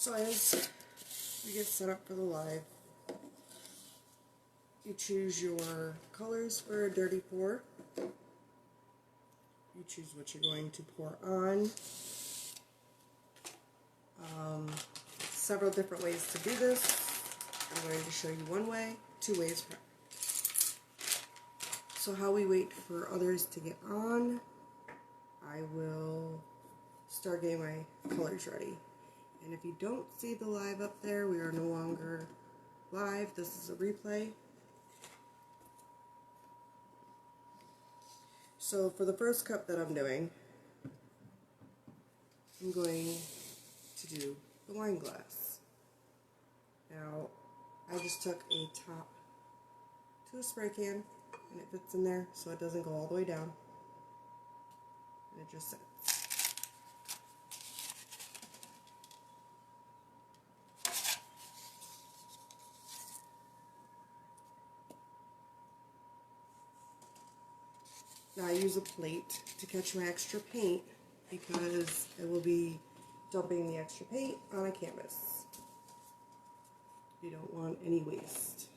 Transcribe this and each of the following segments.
So as we get set up for the live, you choose your colors for a dirty pour. You choose what you're going to pour on. Several different ways to do this. I'm going to show you one way, 2 ways. So how we wait for others to get on, I will start getting my colors ready. And if you don't see the live up there, we are no longer live. This is a replay. So for the first cup that I'm doing, I'm going to do the wine glass. Now, I just took a top to a spray can, and it fits in there so it doesn't go all the way down. And it just sits. Now I use a plate to catch my extra paint because I will be dumping the extra paint on a canvas. You don't want any waste.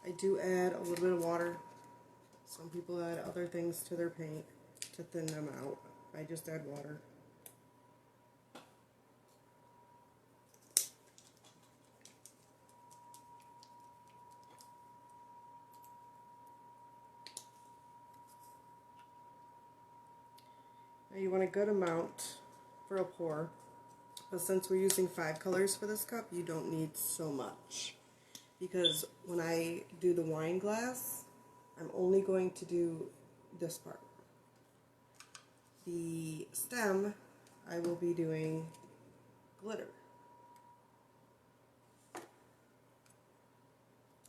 I do add a little bit of water. Some people add other things to their paint to thin them out. I just add water. Now you want a good amount for a pour, but since we're using 5 colors for this cup, you don't need so much. Because when I do the wine glass, I'm only going to do this part. The stem, I will be doing glitter.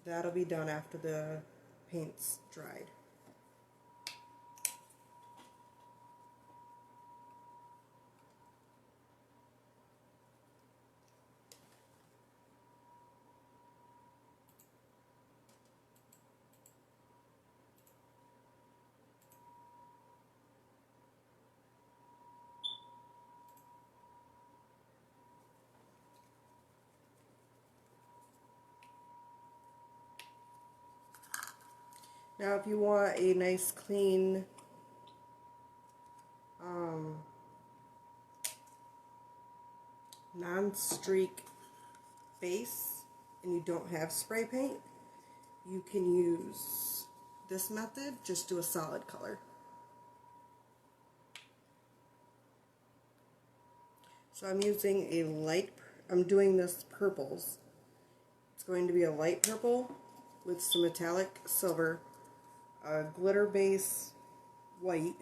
That'll be done after the paint's dried. Now if you want a nice clean non-streak base and you don't have spray paint, you can use this method. Just do a solid color. So I'm using a I'm doing this purples. It's going to be a light purple with some metallic silver, a glitter base white.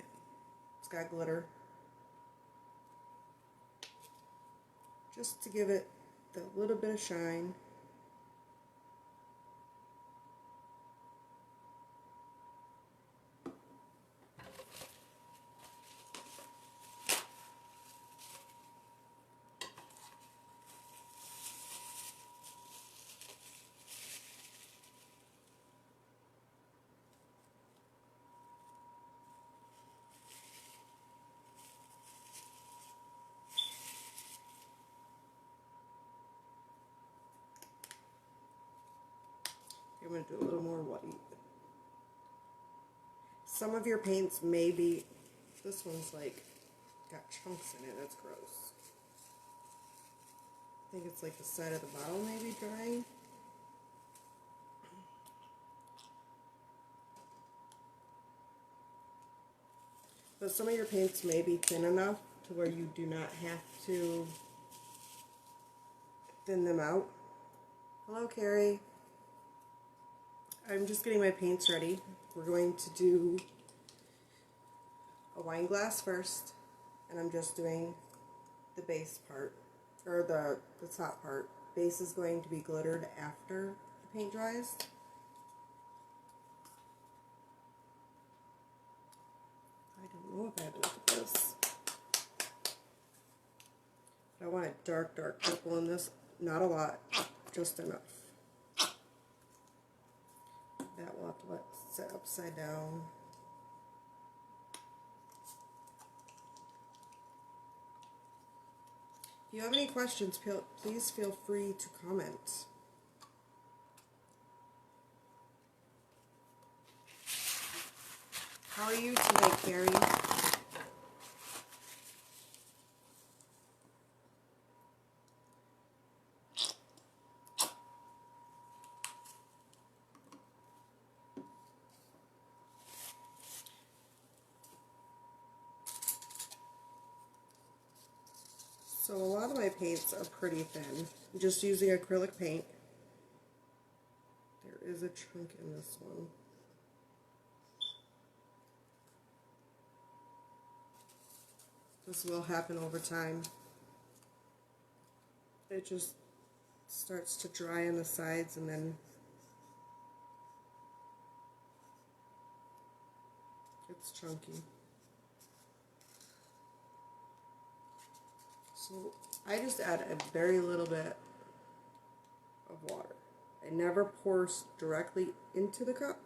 It's got glitter. Just to give it that little bit of shine. I'm going to do a little more white. Some of your paints may be, this one's like, got chunks in it, that's gross. I think it's like the side of the bottle maybe drying. But some of your paints may be thin enough to where you do not have to thin them out. Hello, Carrie. I'm just getting my paints ready. We're going to do a wine glass first, and I'm just doing the base part, or the top part. Base is going to be glittered after the paint dries. I don't know if I have to look at this. But I want dark purple in this. Not a lot, just enough. That we'll have to let set upside down. If you have any questions, please feel free to comment. How are you today, Carrie? So a lot of my paints are pretty thin. I'm just using acrylic paint. There is a chunk in this one. This will happen over time. It just starts to dry on the sides and then gets chunky. So I just add a very little bit of water. I never pour directly into the cup.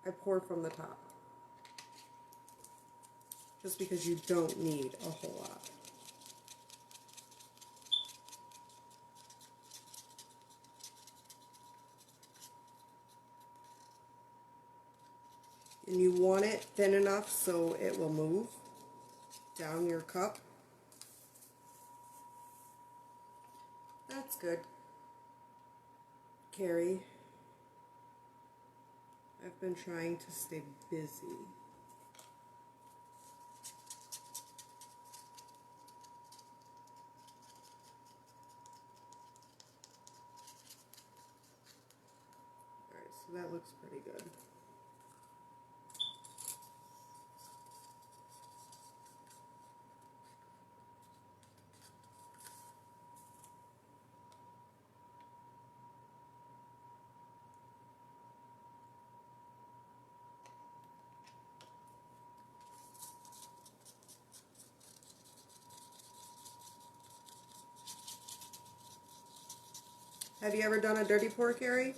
I pour from the top. Just because you don't need a whole lot. And you want it thin enough so it will move down your cup. That's good, Carrie. I've been trying to stay busy. Alright, so that looks pretty good. Have you ever done a dirty pour, Carrie?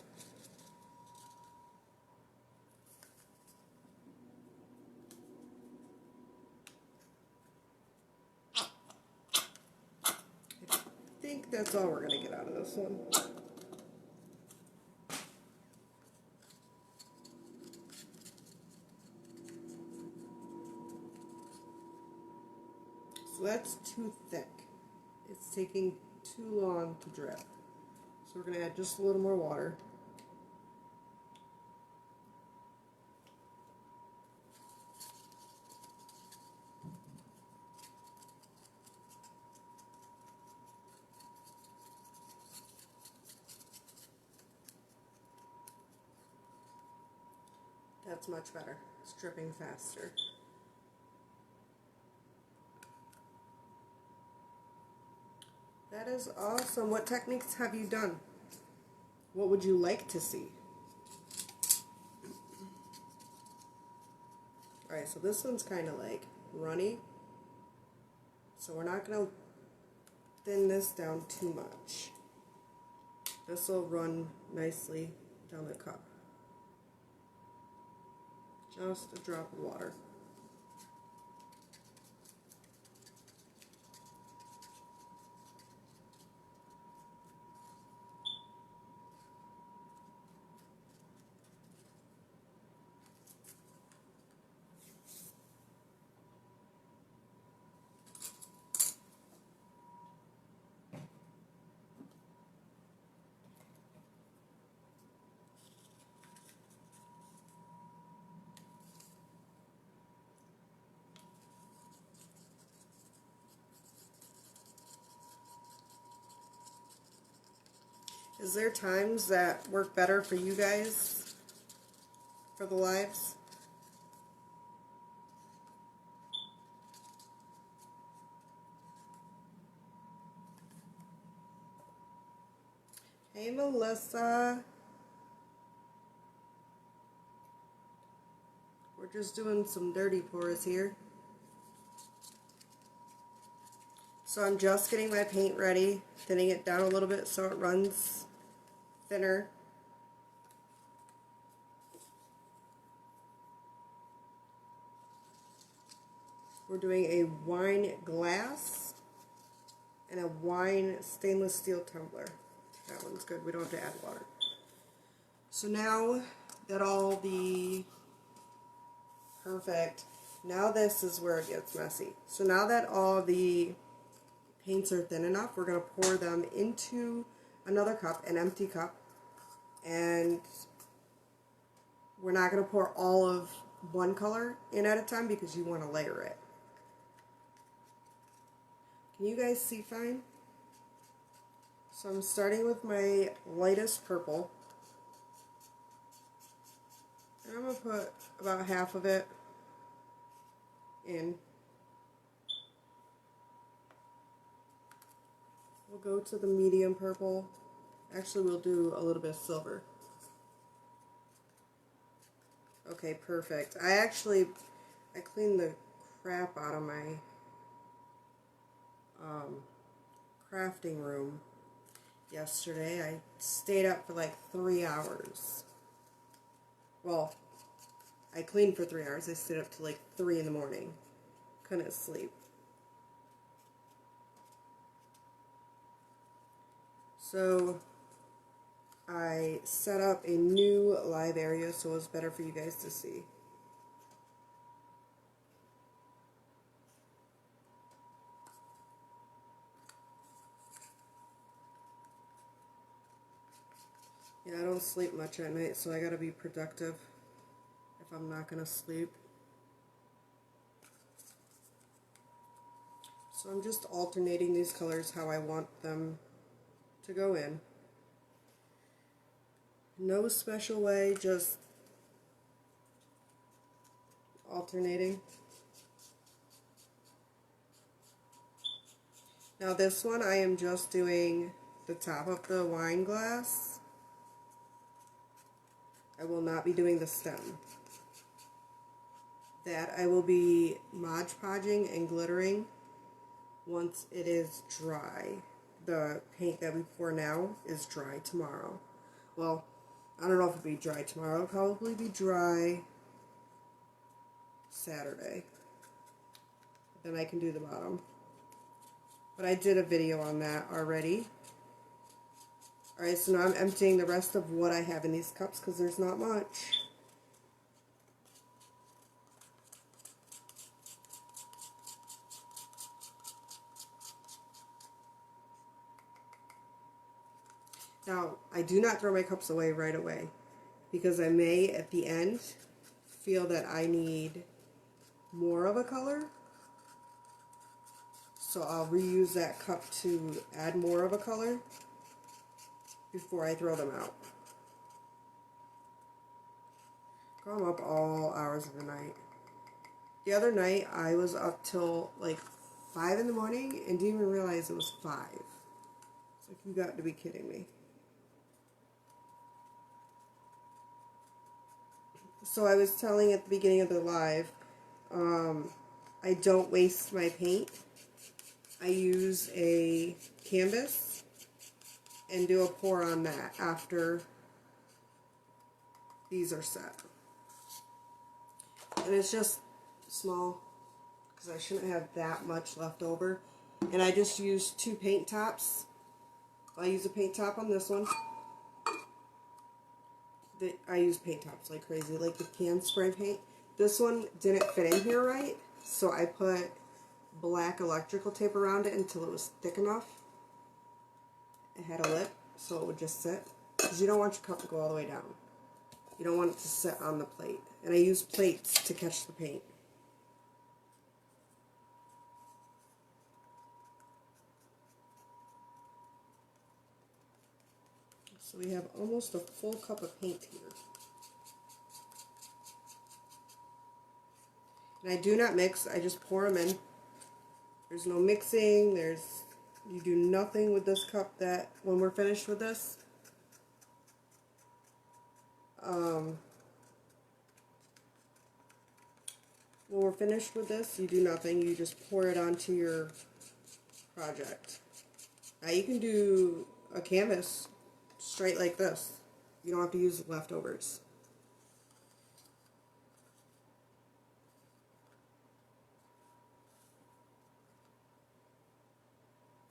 I think that's all we're going to get out of this one. So that's too thick. It's taking too long to drip. So we're going to add just a little more water. That's much better. It's dripping faster. That is awesome. What techniques have you done? What would you like to see? Alright, so this one's kind of like runny. So we're not going to thin this down too much. This will run nicely down the cup. Just a drop of water. Is there times that work better for you guys for the lives? Hey, Melissa. We're just doing some dirty pours here. So I'm just getting my paint ready, thinning it down a little bit so it runs thinner. We're doing a wine glass and a wine stainless steel tumbler. That one's good. We don't have to add water. So now that all the perfect, now this is where it gets messy. So now that all the paints are thin enough, we're going to pour them into another cup, an empty cup, and we're not going to pour all of one color in at a time because you want to layer it. Can you guys see fine? So I'm starting with my lightest purple. And I'm going to put about half of it in. We'll go to the medium purple. Actually, we'll do a little bit of silver. Okay, perfect. I cleaned the crap out of my crafting room yesterday. I stayed up for like 3 hours. Well, I cleaned for 3 hours. I stayed up till like 3 in the morning. Couldn't sleep. So I set up a new live area so it was better for you guys to see. Yeah, I don't sleep much at night, so I gotta be productive if I'm not gonna sleep. So I'm just alternating these colors how I want them to go in. No special way, just alternating. Now this one I am just doing the top of the wine glass. I will not be doing the stem. That I will be Mod Podging and glittering once it is dry. The paint that we pour now is dry tomorrow. Well, I don't know if it'll be dry tomorrow. It'll probably be dry Saturday. Then I can do the bottom. But I did a video on that already. Alright, so now I'm emptying the rest of what I have in these cups because there's not much. Now, I do not throw my cups away right away because I may, at the end, feel that I need more of a color. So I'll reuse that cup to add more of a color before I throw them out. I'm up all hours of the night. The other night, I was up till like 5 in the morning and didn't even realize it was 5. It's like, you got to be kidding me. So I was telling at the beginning of the live, I don't waste my paint. I use a canvas and do a pour on that after these are set. And it's just small because I shouldn't have that much left over. And I just use 2 paint tops. I use a paint top on this one. I use paint tops like crazy, like the can spray paint. This one didn't fit in here right, so I put black electrical tape around it until it was thick enough. It had a lip, so it would just sit. Because you don't want your cup to go all the way down. You don't want it to sit on the plate. And I use plates to catch the paint. So we have almost a full cup of paint here. And I do not mix, I just pour them in. There's no mixing, you do nothing with this cup that, when we're finished with this, you do nothing, you just pour it onto your project. Now you can do a canvas straight like this. You don't have to use leftovers.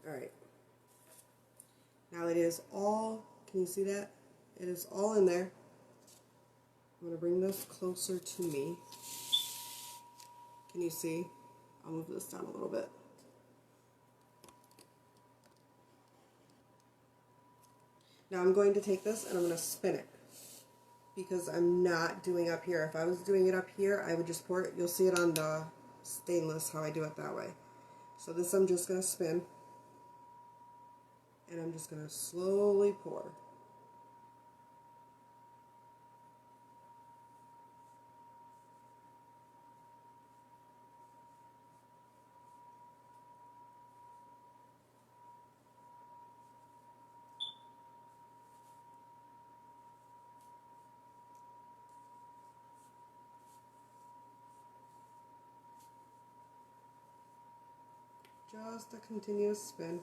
Alright. Now it is all, can you see that? It is all in there. I'm going to bring this closer to me. Can you see? I'll move this down a little bit. Now I'm going to take this and I'm going to spin it because I'm not doing up here. If I was doing it up here, I would just pour it. You'll see it on the stainless how I do it that way. So this I'm just going to spin and I'm just going to slowly pour. Just a continuous spin.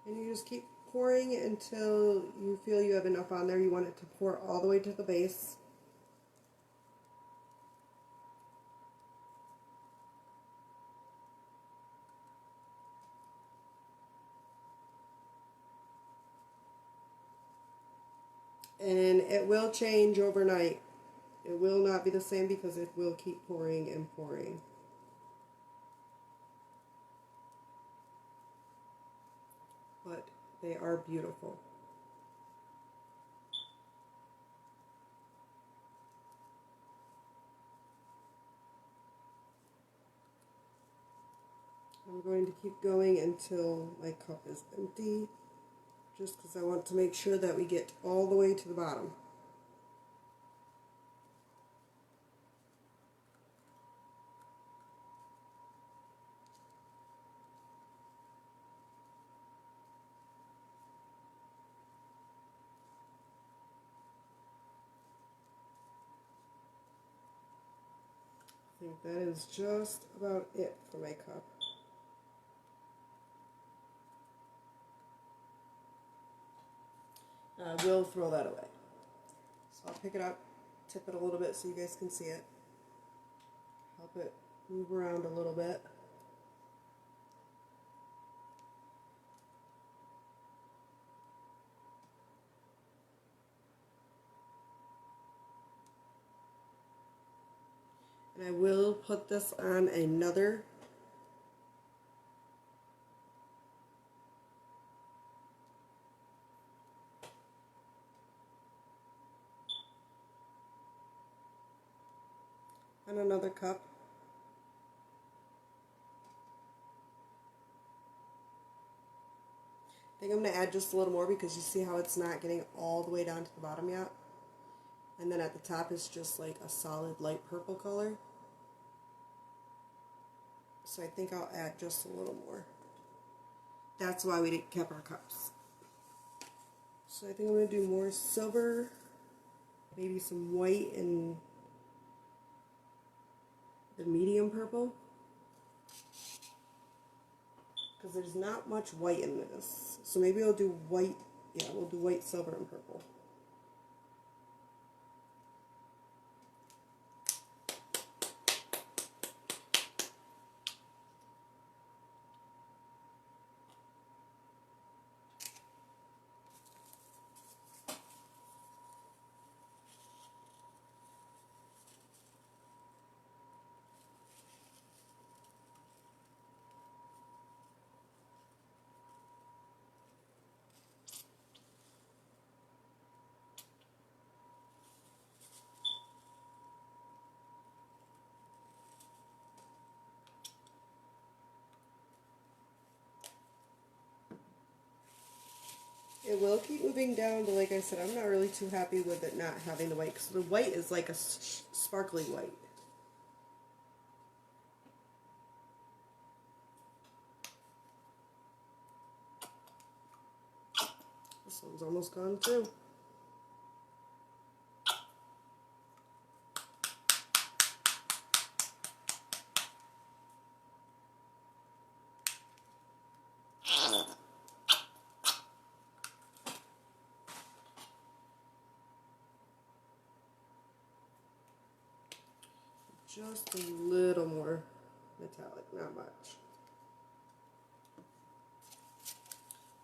And you just keep pouring until you feel you have enough on there. You want it to pour all the way to the base. And it will change overnight. It will not be the same because it will keep pouring and pouring. But they are beautiful. I'm going to keep going until my cup is empty, just because I want to make sure that we get all the way to the bottom. I think that is just about it for my cup. I will throw that away. So I'll pick it up, tip it a little bit so you guys can see it. Help it move around a little bit. And I will put this on another cup. I think I'm going to add just a little more because you see how it's not getting all the way down to the bottom yet. And then at the top is just like a solid light purple color. So I think I'll add just a little more. That's why we kept our cups. So I think I'm going to do more silver, maybe some white and the medium purple. Because there's not much white in this. So maybe I'll do white, yeah, we'll do white, silver, and purple. It will keep moving down, but like I said, I'm not really too happy with it not having the white, because the white is like a sparkly white. This one's almost gone too. Just a little more metallic, not much.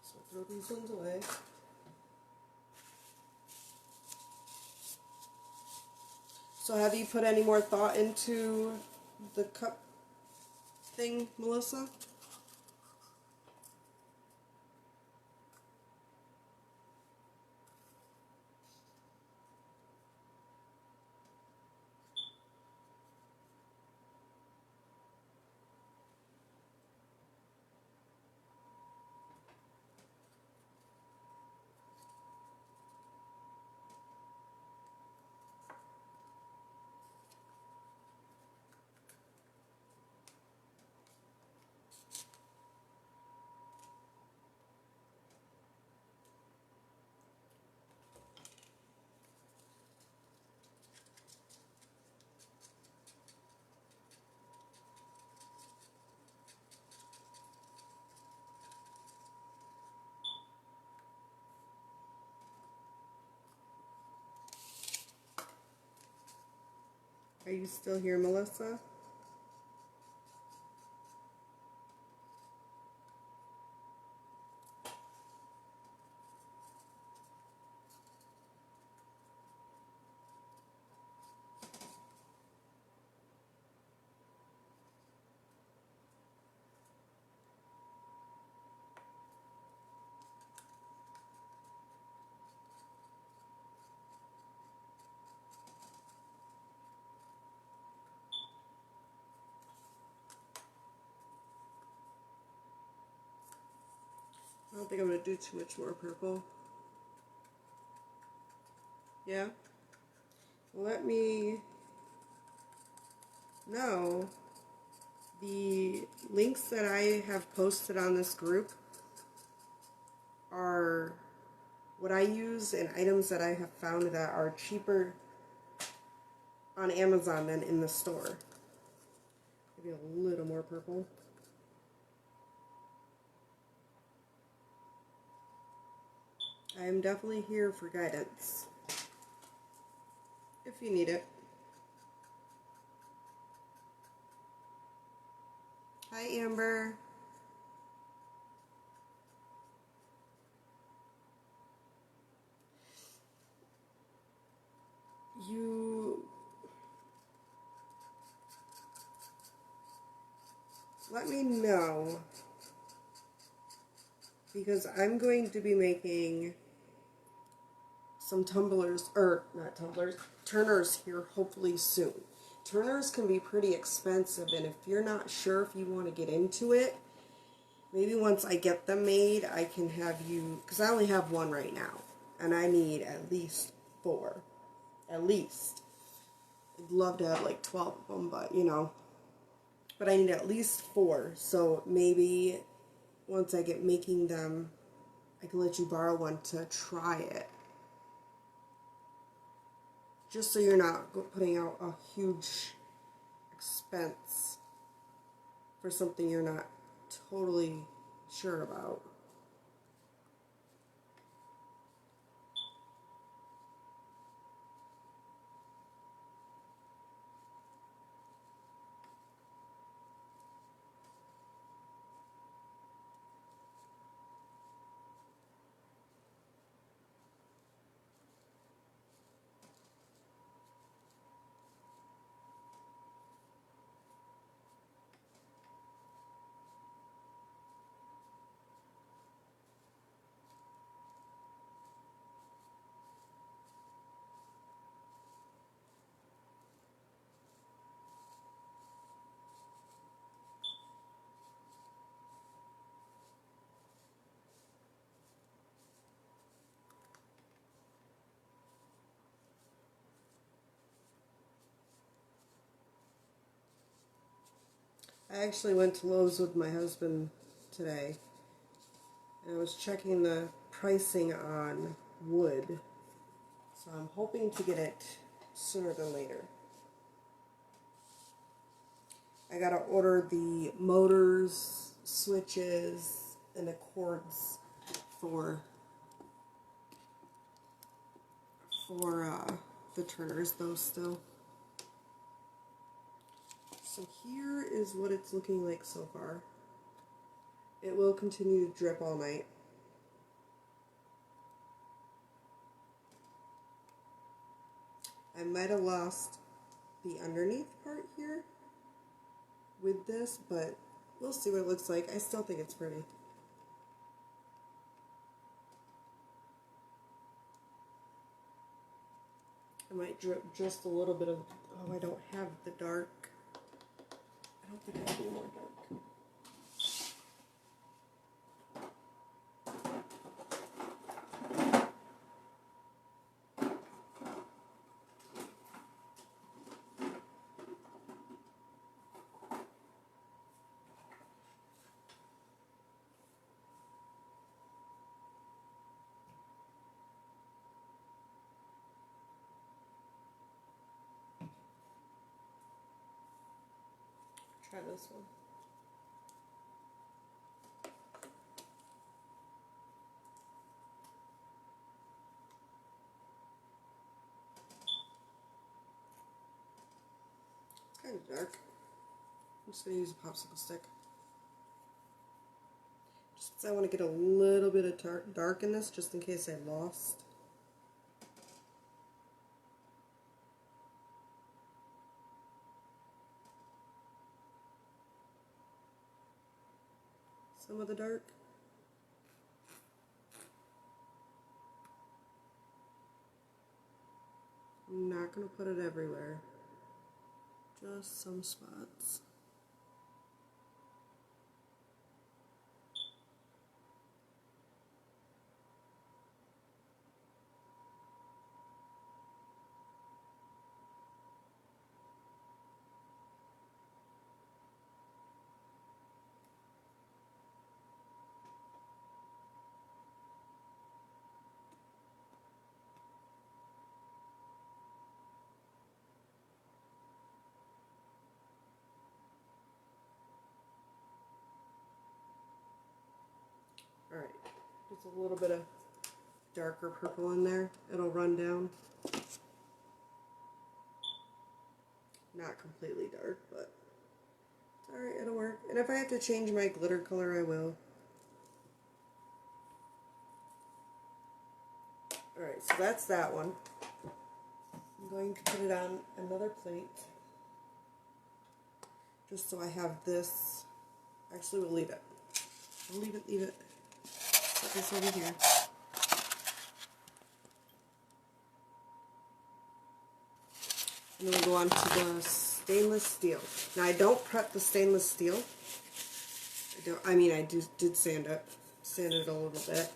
So throw these ones away. So have you put any more thought into the cup thing, Melissa? Are you still here, Melissa? I don't think I'm going to do too much more purple. Yeah? Let me know. The links that I have posted on this group are what I use and items that I have found that are cheaper on Amazon than in the store. Maybe a little more purple. I am definitely here for guidance if you need it. Hi, Amber. You let me know, because I'm going to be making some tumblers, or not tumblers, turners here hopefully soon. Turners can be pretty expensive, and if you're not sure if you want to get into it, maybe once I get them made, I can have you, because I only have one right now, and I need at least 4. At least. I'd love to have like 12 of them, but you know. But I need at least 4, so maybe once I get making them, I can let you borrow one to try it. Just so you're not putting out a huge expense for something you're not totally sure about. I actually went to Lowe's with my husband today, and I was checking the pricing on wood, so I'm hoping to get it sooner than later. I gotta order the motors, switches, and the cords for the turners though still. So here is what it's looking like so far. It will continue to drip all night. I might have lost the underneath part here with this, but we'll see what it looks like. I still think it's pretty. I might drip just a little bit of, oh, I don't have the dark. I don't think I have any more dark. Try this one. It's kind of dark. I'm just going to use a popsicle stick. Just because I want to get a little bit of dark in this, just in case I lost. Some of the dark. I'm not going to put it everywhere. Just some spots. Alright, just a little bit of darker purple in there. It'll run down. Not completely dark, but it's alright, it'll work. And if I have to change my glitter color, I will. Alright, so that's that one. I'm going to put it on another plate. Just so I have this. Actually, we'll leave it. We'll leave it. Put this over here. And then we'll go on to the stainless steel. Now, I don't prep the stainless steel. I did sand it a little bit.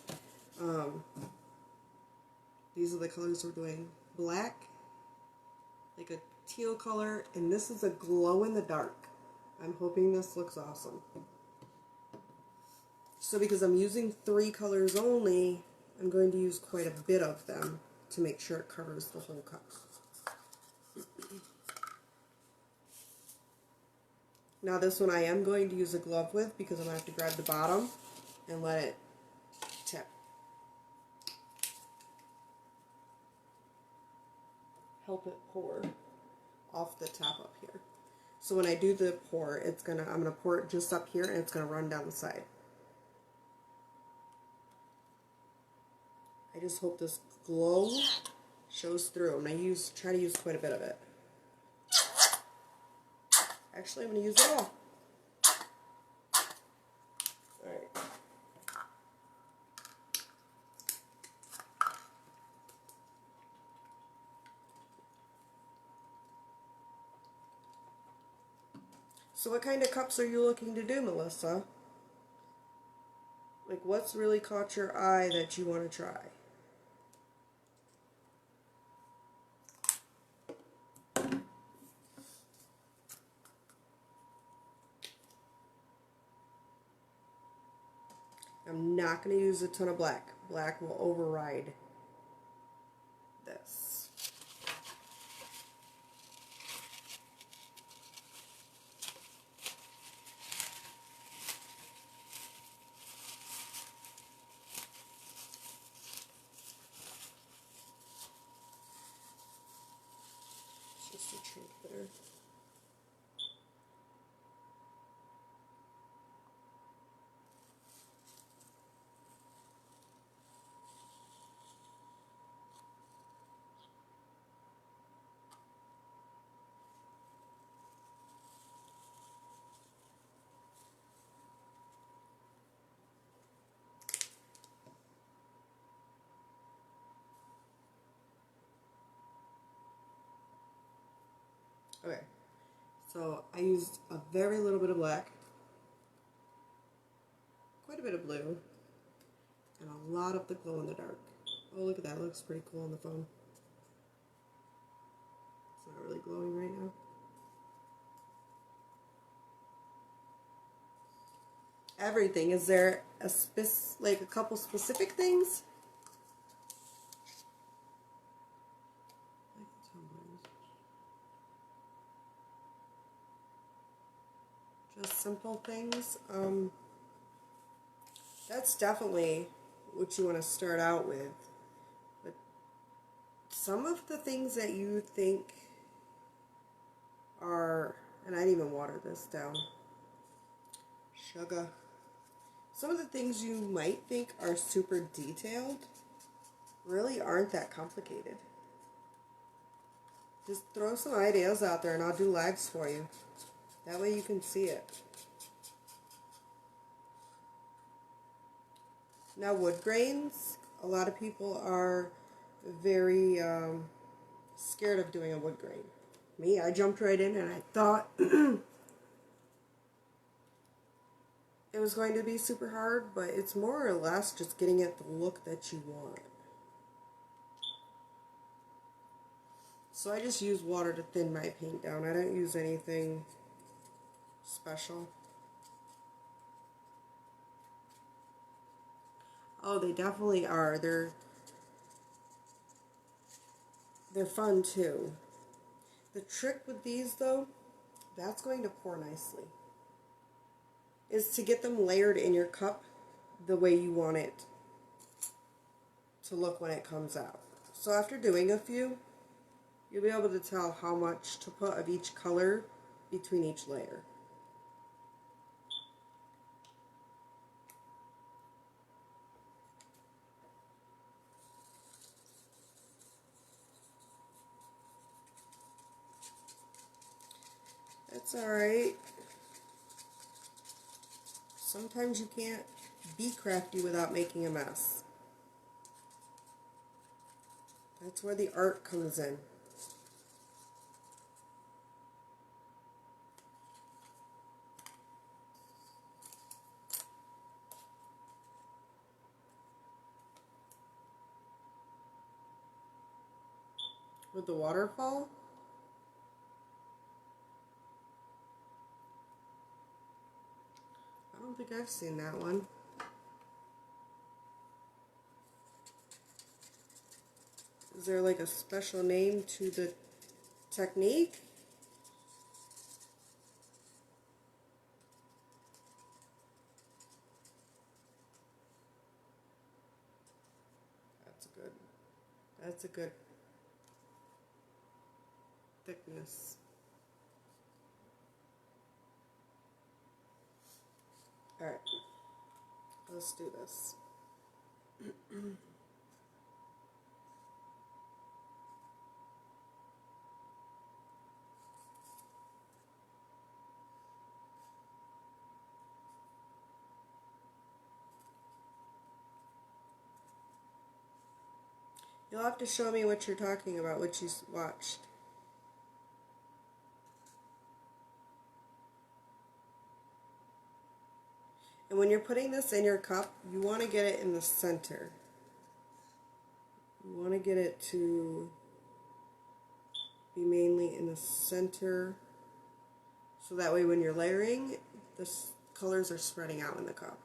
These are the colors we're doing. Black, like a teal color, and this is a glow in the dark. I'm hoping this looks awesome. So because I'm using 3 colors only, I'm going to use quite a bit of them to make sure it covers the whole cup. Now this one I am going to use a glove with because I'm going to have to grab the bottom and let it tip. Help it pour off the top up here. So when I do the pour, I'm gonna pour it just up here and it's gonna run down the side. I just hope this glow shows through. I'm gonna try to use quite a bit of it. Actually, I'm gonna use it all. Alright. So what kind of cups are you looking to do, Melissa? Like, what's really caught your eye that you want to try? I'm not going to use a ton of black. Black will override this. It's just a chunk there. Okay, so I used a very little bit of black, quite a bit of blue, and a lot of the glow in the dark. Oh, look at that, it looks pretty cool on the phone. It's not really glowing right now. Everything. Is there a couple specific things? Just simple things. That's definitely what you want to start out with. But some of the things that you think are, and I didn't even water this down, sugar. Some of the things you might think are super detailed really aren't that complicated. Just throw some ideas out there and I'll do lives for you. That way you can see it. Now wood grains, a lot of people are very scared of doing a wood grain. Me, I jumped right in and I thought it was going to be super hard, but it's more or less just getting it the look that you want. So I just use water to thin my paint down. I don't use anything special. Oh, they definitely are. They're fun too. The trick with these though, that's going to pour nicely, is to get them layered in your cup the way you want it to look when it comes out. So after doing a few, you'll be able to tell how much to put of each color between each layer. That's alright. Sometimes you can't be crafty without making a mess. That's where the art comes in. With the waterfall, I don't think I've seen that one. Is there like a special name to the technique? That's a good thickness. Alright, let's do this. You'll have to show me what you're talking about, what you watched. And when you're putting this in your cup, you want to get it in the center. You want to get it to be mainly in the center, so that way when you're layering, the colors are spreading out in the cup.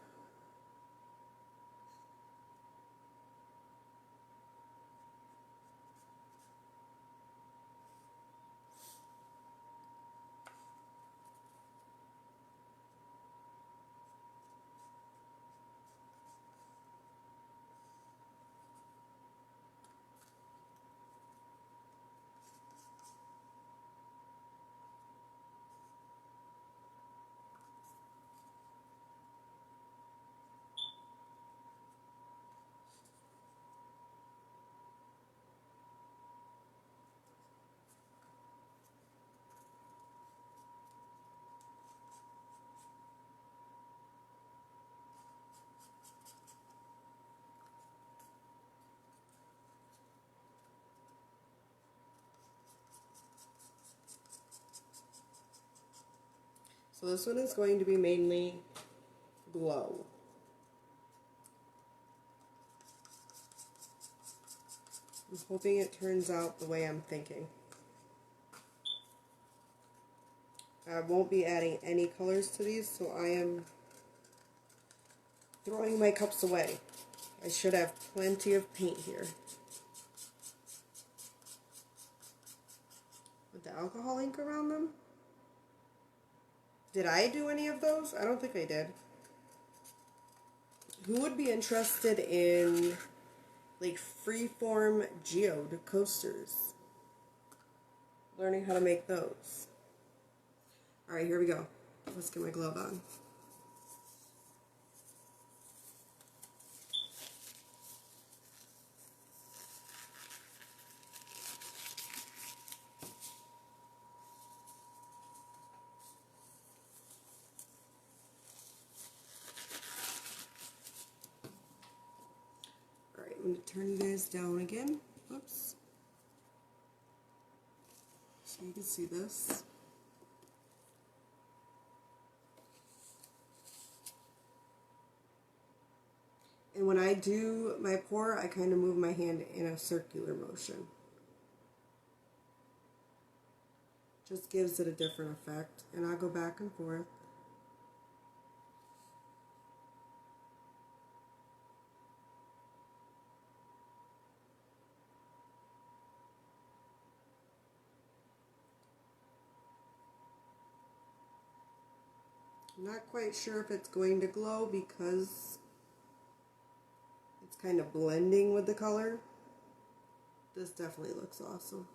So this one is going to be mainly glow. I'm hoping it turns out the way I'm thinking. I won't be adding any colors to these, so I am throwing my cups away. I should have plenty of paint here. With the alcohol ink around them? Did I do any of those? I don't think I did. Who would be interested in like freeform geode coasters? Learning how to make those. Alright, here we go. Let's get my glove on. Alright, I'm going to turn you guys down again. Oops. So you can see this. And when I do my pour, I kind of move my hand in a circular motion. Just gives it a different effect. And I'll go back and forth. I'm not quite sure if it's going to glow because it's kind of blending with the color. This definitely looks awesome.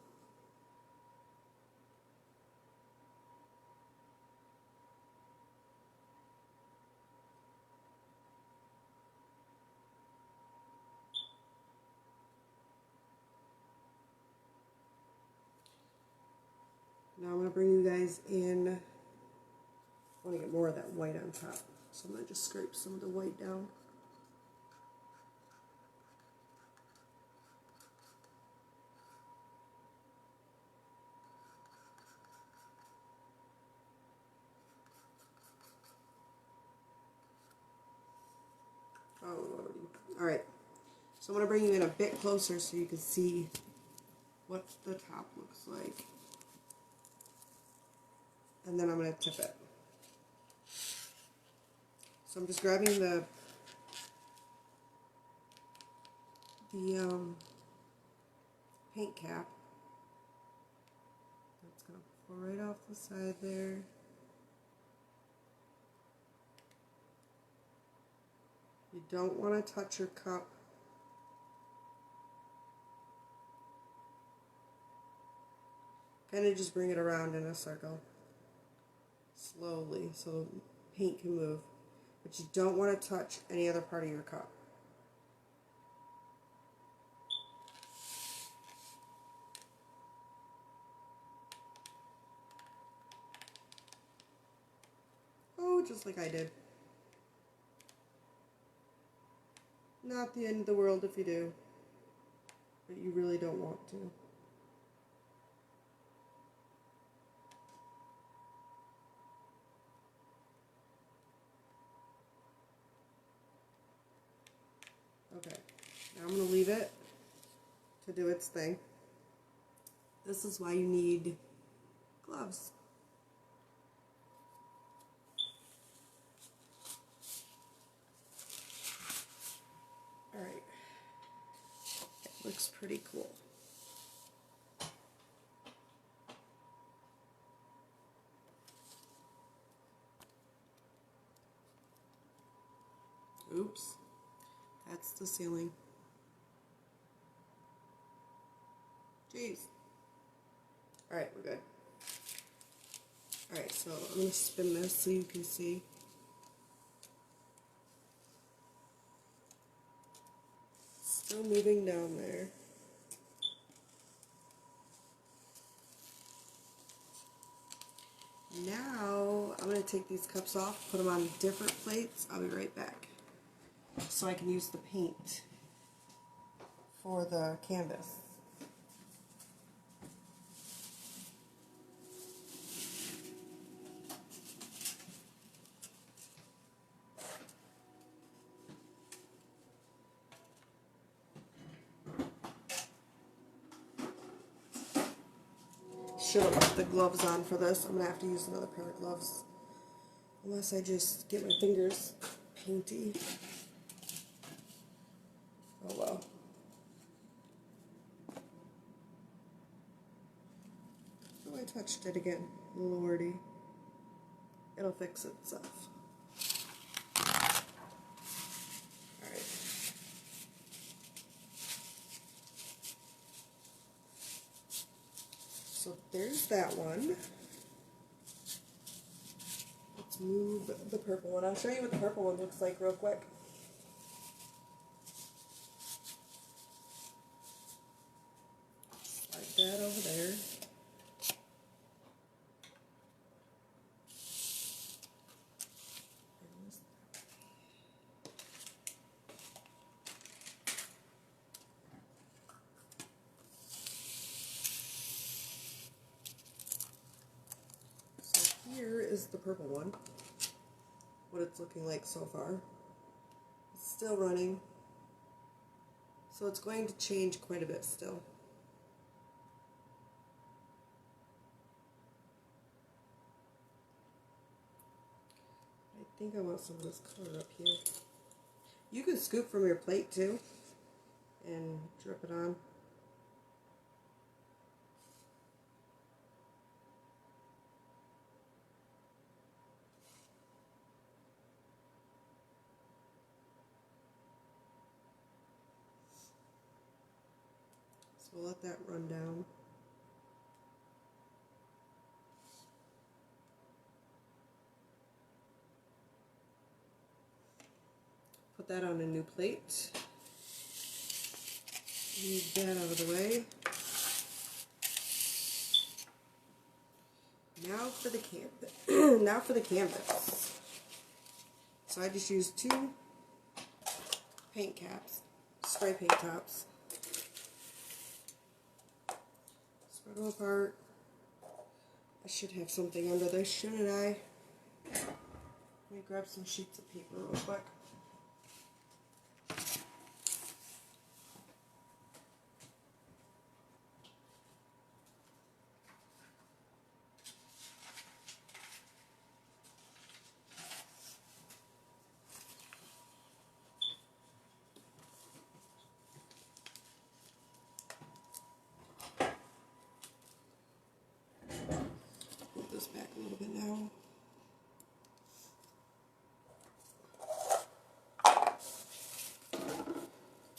Now I'm going to bring you guys in. I want to get more of that white on top. So I'm going to just scrape some of the white down. Oh, Lordy. Alright. So I'm going to bring you in a bit closer so you can see what the top looks like. And then I'm going to tip it. So I'm just grabbing the paint cap. That's going to pour right off the side there. You don't want to touch your cup. Kind of just bring it around in a circle. Slowly so the paint can move. But you don't want to touch any other part of your cup. Oh, just like I did. Not the end of the world if you do. But you really don't want to. Okay, now I'm going to leave it to do its thing. This is why you need gloves. Alright, it looks pretty cool. Oops, that's the ceiling. Jeez. Alright, we're good. Alright, so I'm going to spin this so you can see. Still moving down there. Now, I'm going to take these cups off, put them on different plates. I'll be right back. So I can use the paint for the canvas. should have put the gloves on for this. I'm going to have to use another pair of gloves. Unless I just get my fingers painty. Oh well. Oh, I touched it again. Lordy. It'll fix itself. Alright. So there's that one. Let's move the purple one. I'll show you what the purple one looks like real quick. Slide that over there. Here is the purple one, what it's looking like so far. It's still running, so it's going to change quite a bit still. I think I want some of this color up here. You can scoop from your plate too and drip it on. So we'll let that run down. Put that on a new plate. Move that out of the way. Now for the canvas. Now for the canvas. So I just used 2 paint caps, spray paint tops. Spread them apart. I should have something under this, shouldn't I? Let me grab some sheets of paper real quick. Move this back a little bit now.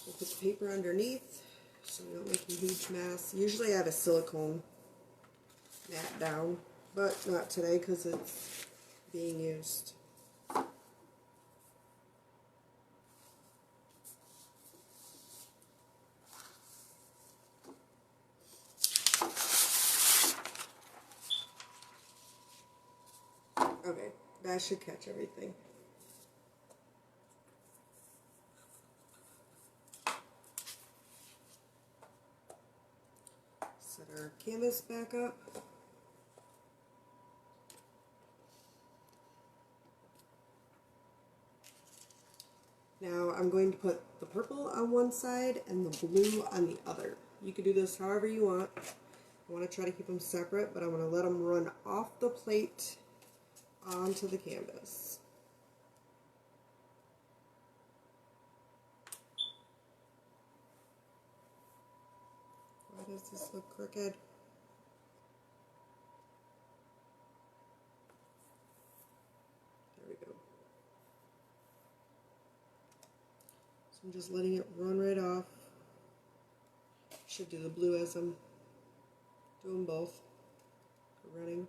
We'll put the paper underneath so we don't make a huge mess. Usually I have a silicone mat down, but not today because it's being used. Okay, that should catch everything. Set our canvas back up. Now I'm going to put the purple on one side and the blue on the other. You can do this however you want. I want to try to keep them separate, but I'm going to let them run off the plate onto the canvas. Why does this look crooked? There we go. So I'm just letting it run right off. Should do the blue as I'm doing both. Running.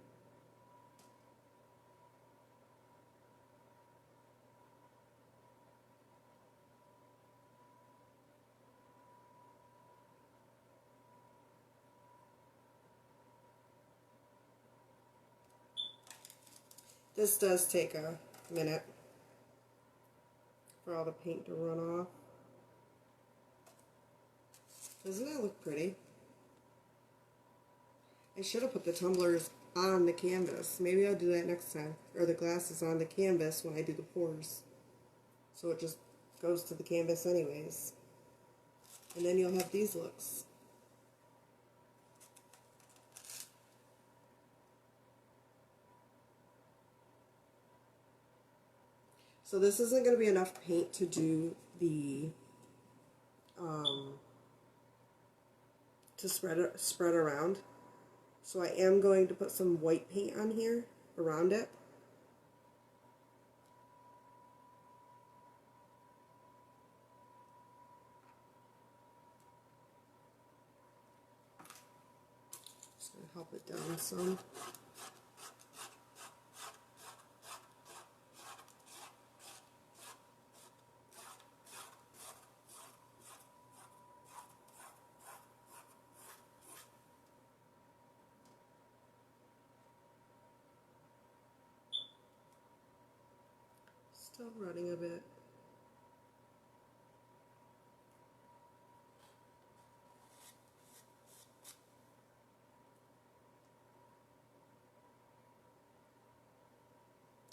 This does take a minute for all the paint to run off. Doesn't that look pretty? I should have put the tumblers on the canvas. Maybe I'll do that next time. Or the glasses on the canvas when I do the pours. So it just goes to the canvas anyways. And then you'll have these looks. So this isn't going to be enough paint to do the, to spread around. So I am going to put some white paint on here around it. Just going to help it down some. Still running a bit.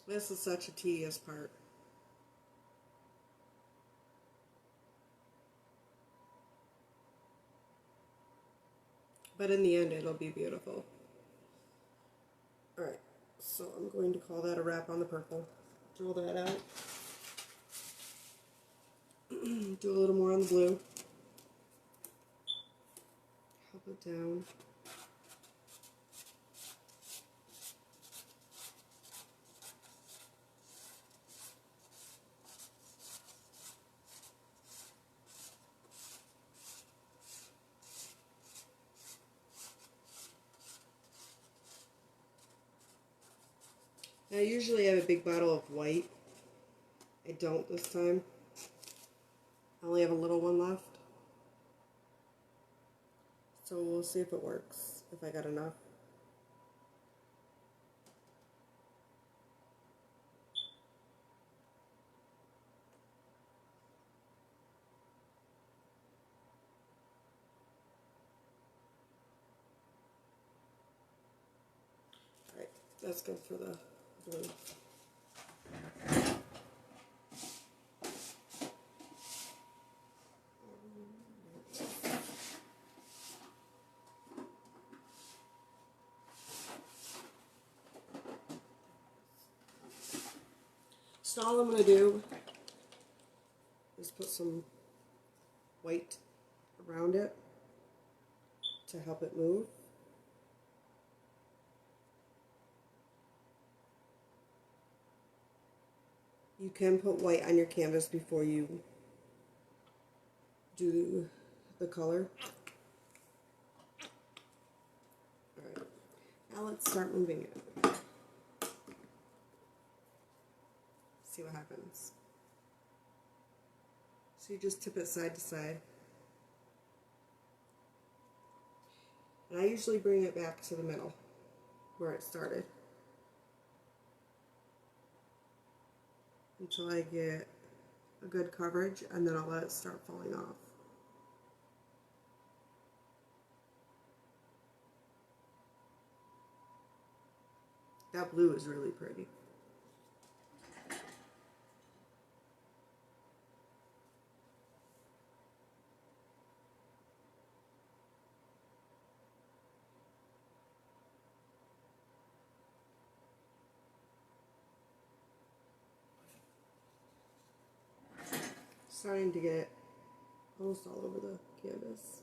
This is such a tedious part. But in the end, it'll be beautiful. Alright, so I'm going to call that a wrap on the purple. Draw that out. Do a little more on the blue. Help it down. Now, I usually have a big bottle of white. I don't this time. I only have a little one left. So we'll see if it works, if I got enough. Alright, that's good for the blue. So all I'm going to do is put some white around it to help it move. You can put white on your canvas before you do the color. Alright, now let's start moving it. See what happens. So you just tip it side to side. And I usually bring it back to the middle where it started until I get a good coverage, and then I'll let it start falling off. That blue is really pretty. Starting to get it almost all over the canvas.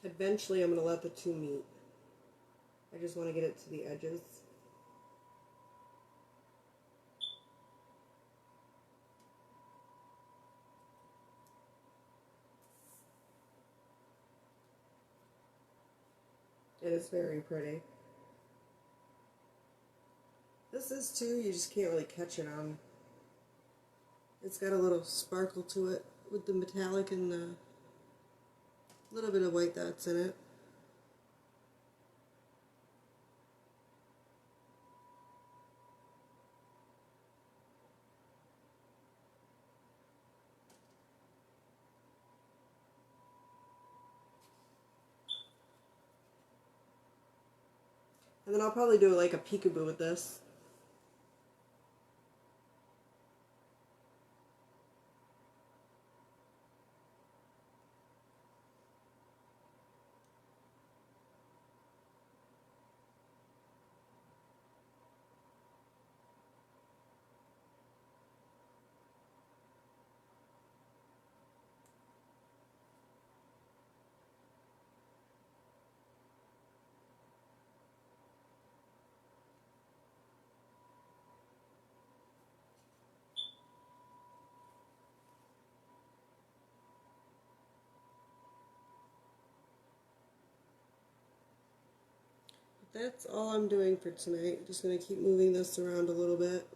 Eventually I'm going to let the two meet. I just want to get it to the edges. It is very pretty. This is too, you just can't really catch it on. It's got a little sparkle to it with the metallic and the little bit of white that's in it. And then I'll probably do like a peekaboo with this. That's all I'm doing for tonight. Just going to keep moving this around a little bit.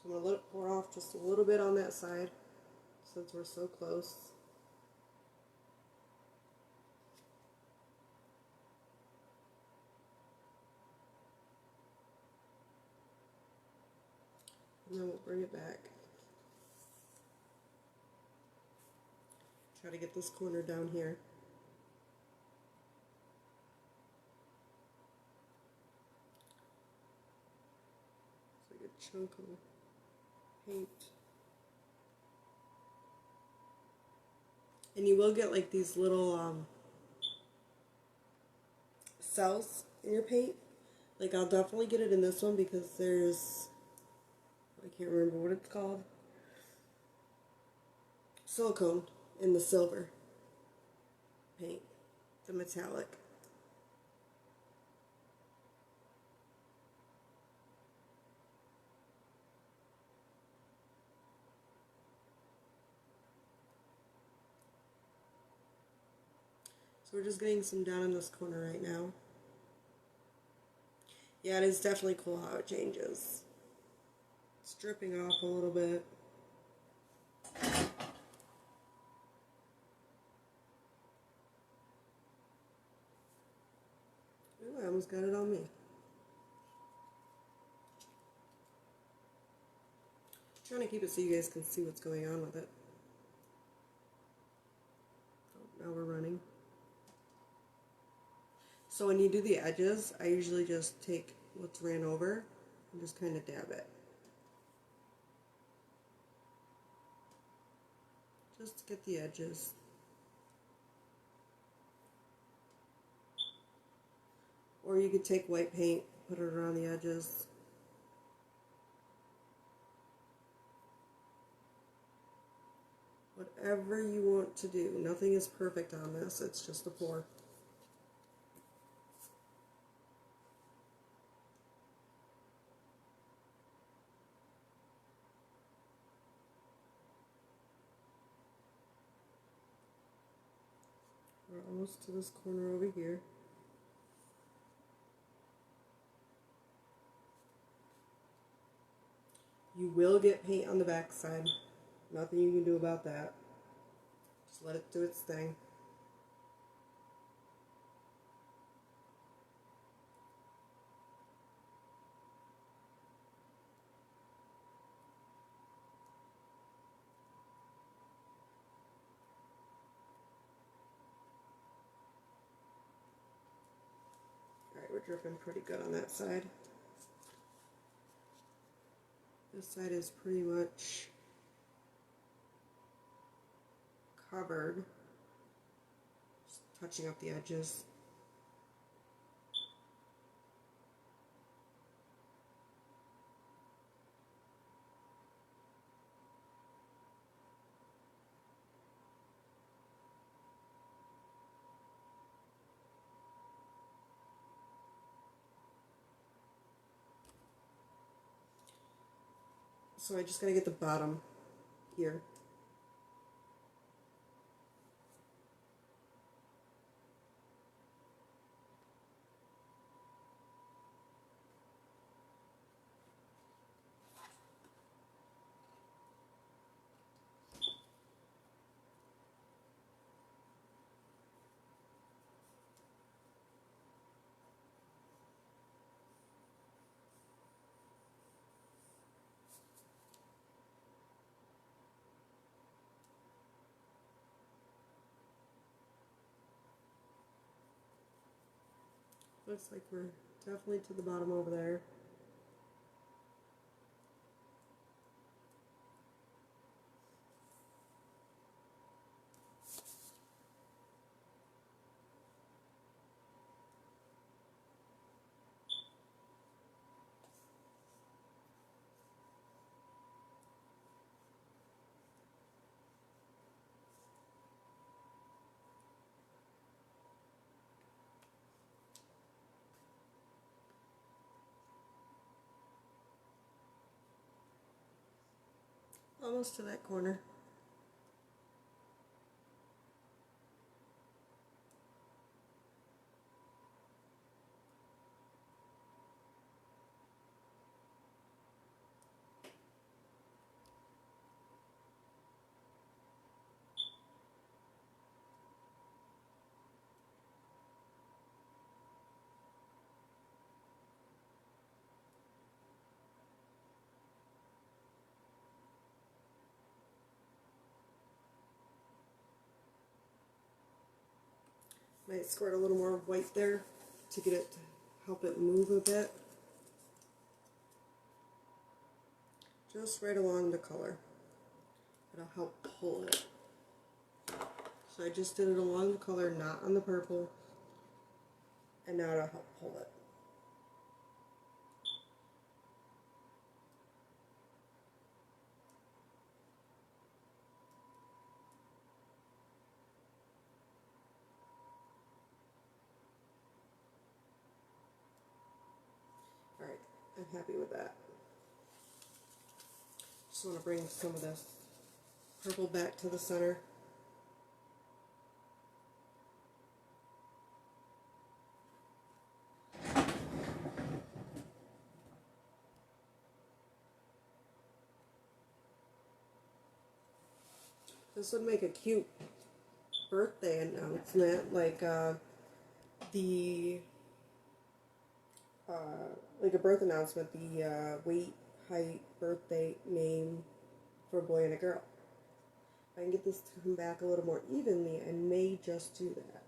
So I'm going to let it pour off just a little bit on that side since we're so close. And then we'll bring it back. Try to get this corner down here. It's like a chunk of paint. And you will get like these little cells in your paint. Like I'll definitely get it in this one because there's, I can't remember what it's called, silicone in the silver paint, the metallic. So we're just getting some down in this corner right now. Yeah, it is definitely cool how it changes. It's dripping off a little bit. Ooh, I almost got it on me. Trying to keep it so you guys can see what's going on with it. Oh, now we're running. So when you do the edges, I usually just take what's ran over and just kind of dab it. Just to get the edges. Or you could take white paint, put it around the edges. Whatever you want to do. Nothing is perfect on this, it's just a pour. We're almost to this corner over here. You will get paint on the back side. Nothing you can do about that. Just let it do its thing. Alright, we're dripping pretty good on that side. This side is pretty much covered. Just touching up the edges. So I just gotta get the bottom here. Looks like we're definitely to the bottom over there. Almost to that corner. Might squirt a little more white there to get it to help it move a bit. Just right along the color. It'll help pull it. So I just did it along the color, not on the purple. And now it'll help pull it. Alright, I'm happy with that. Just want to bring some of this purple back to the center. This would make a cute birthday announcement, like like a birth announcement, the weight, height, birthday, name for a boy and a girl. If I can get this to come back a little more evenly, I may just do that.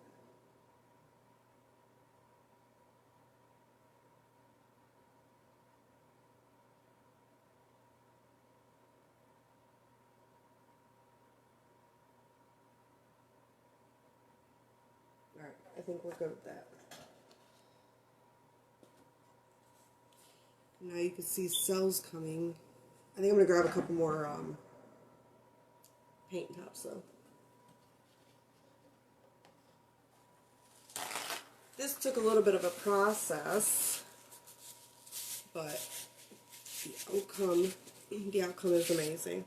Alright, I think we're good with that. Now you can see cells coming. I think I'm going to grab a couple more paint tops though. This took a little bit of a process, but the outcome is amazing.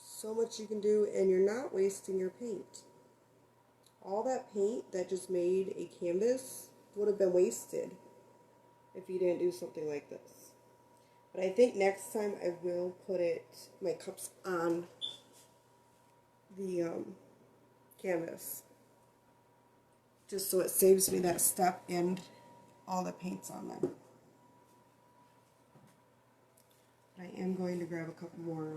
So much you can do, and you're not wasting your paint. All that paint that just made a canvas would have been wasted if you didn't do something like this. But I think next time I will put my cups on the canvas, just so it saves me that step and all the paint's on there. But I am going to grab a couple more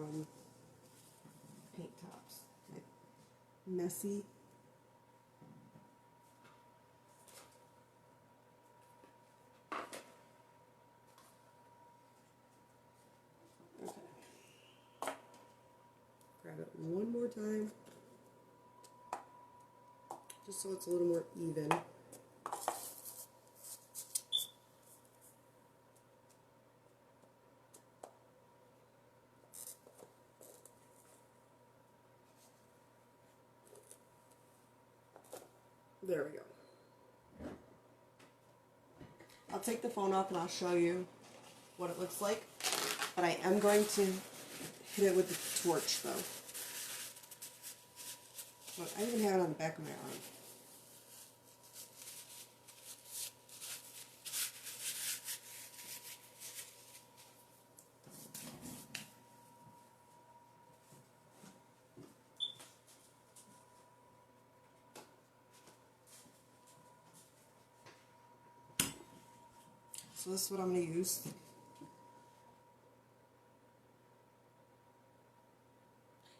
paint tops. Messy. Okay. Grab it one more time, just so it's a little more even. There we go. I'll take the phone off and I'll show you what it looks like. But I am going to hit it with the torch though. Look, I even have it on the back of my arm. So this is what I'm going to use.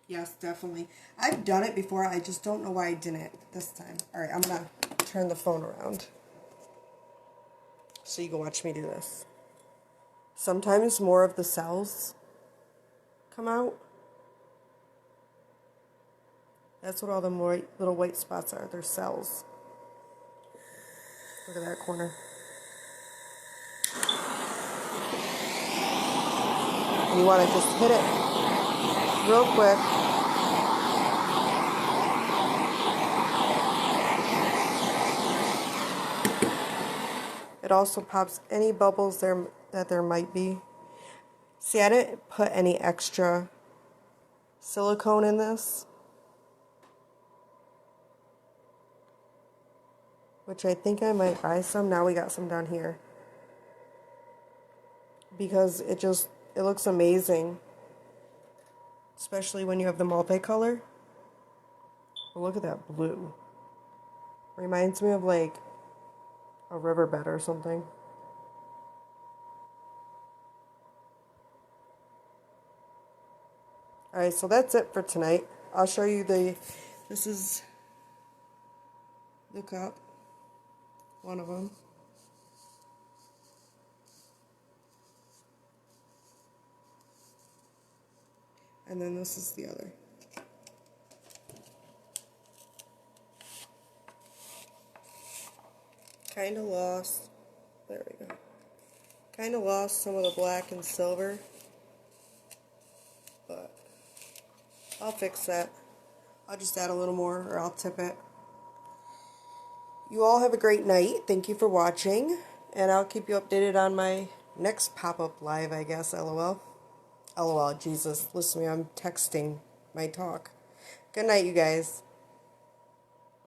Yes, definitely. I've done it before. I just don't know why I didn't this time. All right, I'm going to turn the phone around so you can watch me do this. Sometimes more of the cells come out. That's what all the little white spots are. They're cells. Look at that corner. And you want to just hit it real quick. It also pops any bubbles that there might be. See, I didn't put any extra silicone in this, which I think I might buy some. Now we got some down here. Because it looks amazing. Especially when you have the multicolor. Oh, look at that blue. Reminds me of like a riverbed or something. Alright, so that's it for tonight. I'll show you this is the cup. One of them. And then this is the other. Kind of lost. There we go. Kind of lost some of the black and silver. But I'll fix that. I'll just add a little more or I'll tip it. You all have a great night. Thank you for watching. And I'll keep you updated on my next pop-up live, I guess. LOL. LOL, Jesus. Listen to me. I'm texting my talk. Good night, you guys.